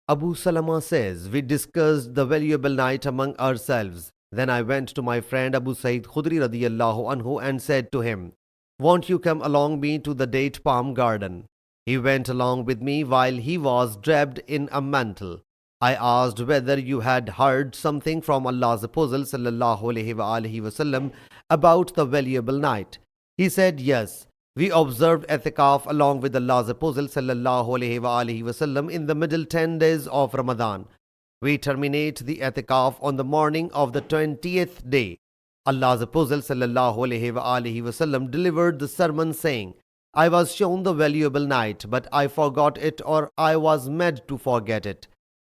Abu Salama says, we discussed the valuable night among ourselves. Then I went to my friend Abu Sa'id Khudri radiyallahu anhu and said to him, won't you come along me to the date palm garden? He went along with me while he was draped in a mantle. I asked whether you had heard something from Allah's Apostle sallallahu alaihi wasallam about the valuable night. He said, yes. We observed I'tikaf along with Allah's Apostle sallallahu alaihi wasallam in the middle 10 days of Ramadan. We terminate the I'tikaf on the morning of the 20th day. Allah's Apostle sallallahu alaihi wasallam delivered the sermon saying, I was shown the valuable night, but I forgot it, or I was made to forget it.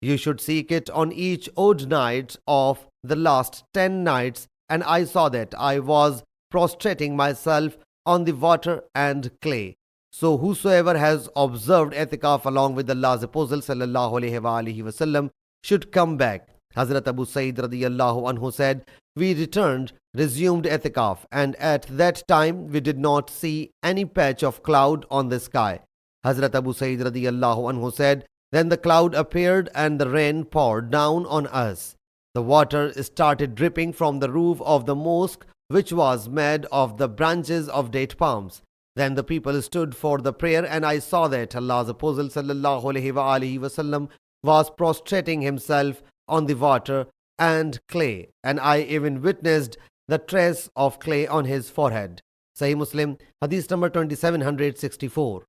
You should seek it on each odd night of the last 10 nights, and I saw that I was prostrating myself on the water and clay. So whosoever has observed I'tikaf along with Allah's Apostle sallallahu alaihi wasallam should come back. Hazrat Abu Sa'id radiyallahu anhu said, we returned, resumed I'tikaf, and at that time we did not see any patch of cloud on the sky. Hazrat Abu Sa'id radiyallahu anhu said, then the cloud appeared and the rain poured down on us. The water started dripping from the roof of the mosque, which was made of the branches of date palms. Then the people stood for the prayer, and I saw that Allah's Apostle sallallahu alaihi wasallam was prostrating himself on the water and clay, and I even witnessed the trace of clay on his forehead. Sahih Muslim Hadith number 2764.